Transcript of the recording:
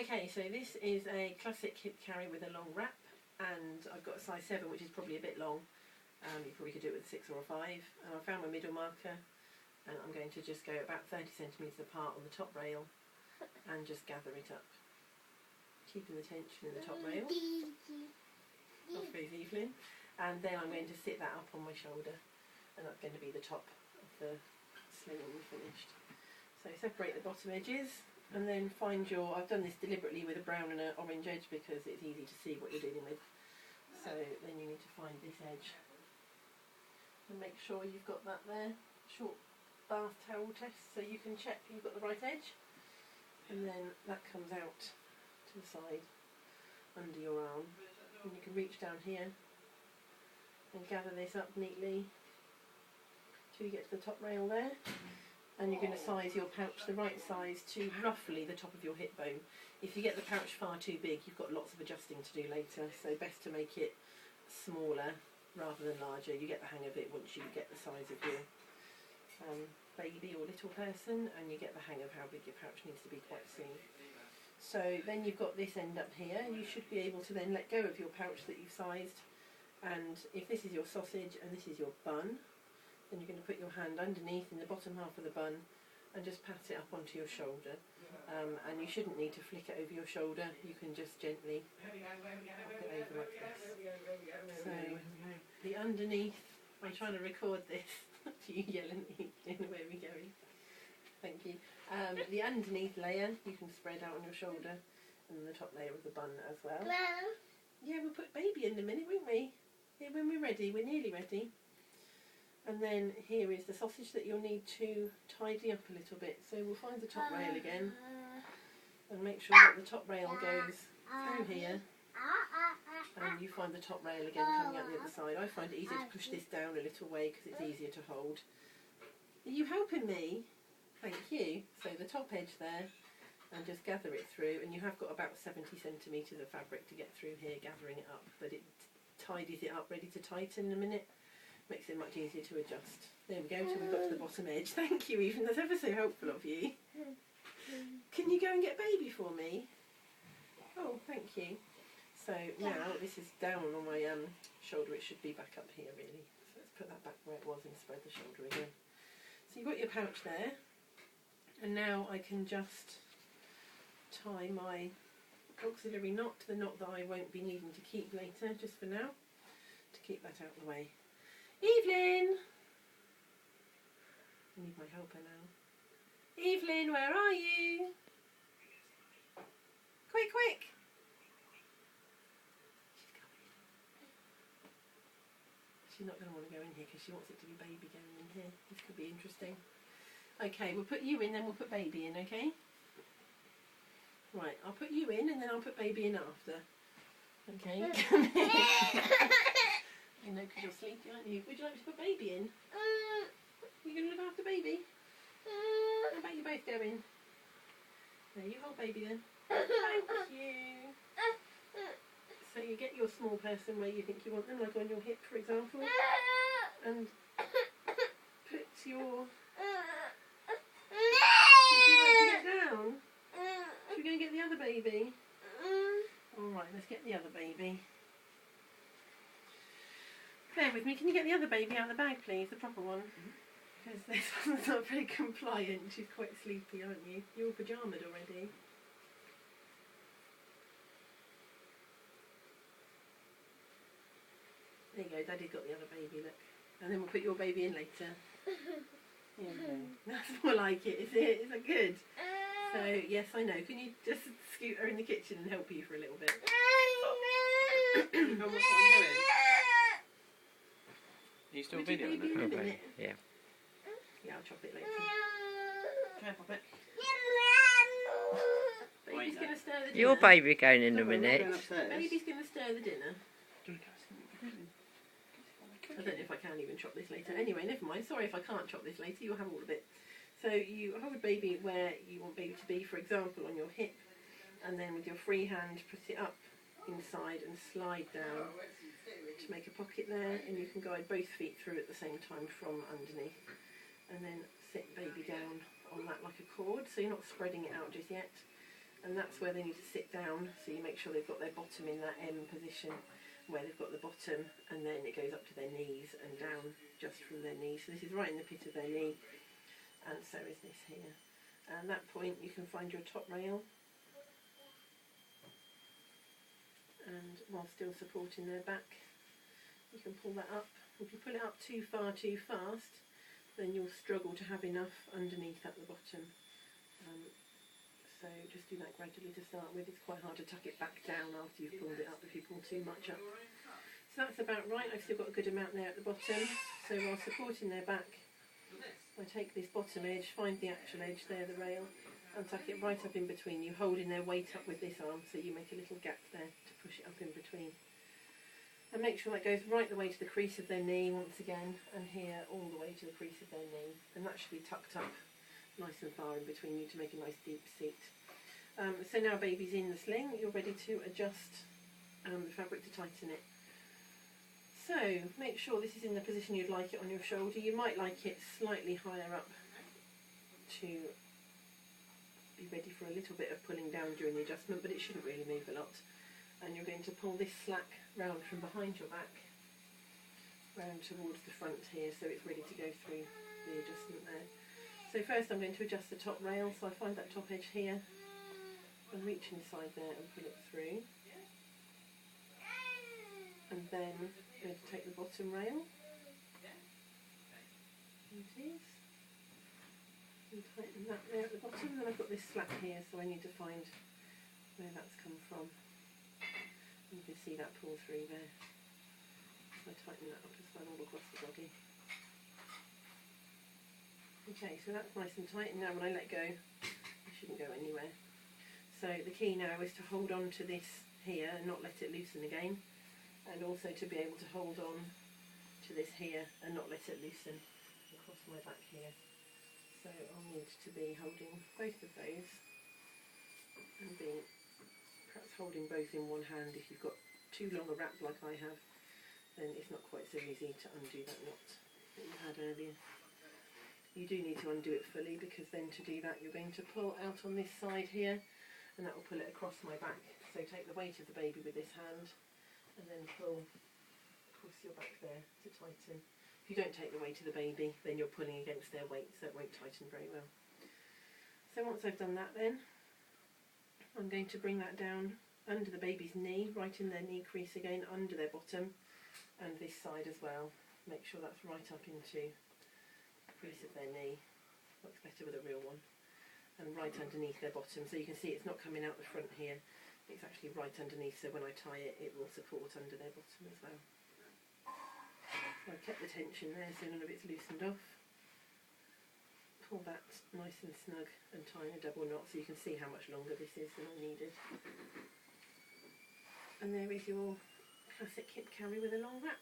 Okay, so this is a classic hip carry with a long wrap, and I've got a size 7, which is probably a bit long. You probably could do it with a 6 or a 5. And I found my middle marker, and I'm going to just go about 30 centimetres apart on the top rail and just gather it up, keeping the tension in the top rail. Off goes Evelyn. And then I'm going to sit that up on my shoulder, and that's going to be the top of the sling when we're finished. So separate the bottom edges, and then find your, I've done this deliberately with a brown and an orange edge because it's easy to see what you're dealing with. So then you need to find this edge and make sure you've got that there. Short bath towel test so you can check you've got the right edge, and then that comes out to the side under your arm, and you can reach down here and gather this up neatly till you get to the top rail there. And you're going to size your pouch the right size to roughly the top of your hip bone. If you get the pouch far too big, you've got lots of adjusting to do later, so best to make it smaller rather than larger. You get the hang of it once you get the size of your baby or little person, and you get the hang of how big your pouch needs to be quite soon. So then you've got this end up here. You should be able to then let go of your pouch that you've sized, and if this is your sausage and this is your bun, then you're going to put your hand underneath in the bottom half of the bun and just pat it up onto your shoulder. And you shouldn't need to flick it over your shoulder, you can just gently pop it over like this. So the underneath, I'm trying to record this, you yelling where are we going? Thank you. The underneath layer you can spread out on your shoulder, and then the top layer of the bun as well. Yeah, we'll put baby in a minute, won't we? Yeah, when we're ready, we're nearly ready. And then here is the sausage that you'll need to tidy up a little bit. So we'll find the top rail again and make sure that the top rail goes through here, and you find the top rail again coming out the other side. I find it easier to push this down a little way because it's easier to hold. Are you helping me? Thank you. So the top edge there, and just gather it through, and you have got about 70 centimetres of fabric to get through here gathering it up, but it tidies it up ready to tighten in a minute. Makes it much easier to adjust. There we go, till we've got to the bottom edge. Thank you, Ethan, that's ever so helpful of you. Can you go and get baby for me? Oh, thank you. So now this is down on my shoulder, it should be back up here really. So let's put that back where it was and spread the shoulder again. So you've got your pouch there, and now I can just tie my auxiliary knot to the knot that I won't be needing to keep later, just for now, to keep that out of the way. Evelyn! I need my helper now. Evelyn, where are you? Quick, quick! She's coming. She's not going to want to go in here because she wants it to be baby going in here. This could be interesting. Okay, we'll put you in, then we'll put baby in, okay? Right, I'll put you in and then I'll put baby in after. Okay, come here. I know, because you're sleepy, aren't you? Would you like to put baby in? Are you going to look after baby? How about you both go in? There, you hold baby then. Thank you. So you get your small person where you think you want them, like on your hip, for example, and put your... Would you like to get down? Should we go and get the other baby? Alright, let's get the other baby. Bear with me, can you get the other baby out of the bag please, the proper one? Because this one's not very compliant, she's quite sleepy, aren't you? You're all pyjamaed already. There you go, Daddy's got the other baby, look. And then we'll put your baby in later. Yeah, that's more like it, is it? Is that good? So, yes, I know. Can you just scoot her in the kitchen and help you for a little bit? You know what I'm doing? Are you still videoing it? Okay. Yeah. Yeah, I'll chop it later. Try and pop it. Baby's going to stir the dinner. Your baby going in a minute. Baby's going to stir the dinner. I don't know if I can even chop this later. Anyway, never mind. Sorry if I can't chop this later. You'll have all of it. So you hold baby where you want baby to be, for example, on your hip. And then with your free hand, put it up inside and slide down to make a pocket there, and you can guide both feet through at the same time from underneath, and then sit baby down on that like a cord, so you're not spreading it out just yet, and that's where they need to sit down, so you make sure they've got their bottom in that M position where they've got the bottom, and then it goes up to their knees and down just from their knees. So this is right in the pit of their knee, and so is this here. And at that point you can find your top rail, and while still supporting their back you can pull that up. If you pull it up too far too fast, then you'll struggle to have enough underneath at the bottom. So just do that gradually to start with. It's quite hard to tuck it back down after you've pulled it up if you pull too much up. So that's about right. I've still got a good amount there at the bottom. So while supporting their back, I take this bottom edge, find the actual edge there, the rail, and tuck it right up in between you, holding their weight up with this arm, so you make a little gap there to push it up in between. And make sure that goes right the way to the crease of their knee once again, and here all the way to the crease of their knee. And that should be tucked up nice and far in between you to make a nice deep seat. So now baby's in the sling, you're ready to adjust the fabric to tighten it. So make sure this is in the position you'd like it on your shoulder. You might like it slightly higher up to be ready for a little bit of pulling down during the adjustment, but it shouldn't really move a lot. And you're going to pull this slack round from behind your back round towards the front here, so it's ready to go through the adjustment there. So first I'm going to adjust the top rail, so I find that top edge here and reach inside there and pull it through. And then I'm going to take the bottom rail, there it is, and tighten that there at the bottom. Then I've got this slack here, so I need to find where that's come from. And you can see that pull through there. So I tighten that up as well all across the body. Okay, so that's nice and tight, and now when I let go, it shouldn't go anywhere. So the key now is to hold on to this here and not let it loosen again, and also to be able to hold on to this here and not let it loosen across my back here. So I'll need to be holding both of those, and be perhaps holding both in one hand. If you've got too long a wrap like I have, then it's not quite so easy to undo that knot that you had earlier. You do need to undo it fully, because then to do that you're going to pull out on this side here, and that will pull it across my back. So take the weight of the baby with this hand and then pull across your back there to tighten. If you don't take the weight of the baby, then you're pulling against their weight, so it won't tighten very well. So once I've done that, then I'm going to bring that down under the baby's knee, right in their knee crease again, under their bottom, and this side as well. Make sure that's right up into crease of their knee, works better with a real one, and right underneath their bottom, so you can see it's not coming out the front here, it's actually right underneath, so when I tie it, it will support under their bottom as well. So I've kept the tension there so none of it's loosened off. Pull that nice and snug and tie in a double knot, so you can see how much longer this is than I needed. And there is your classic hip carry with a long wrap.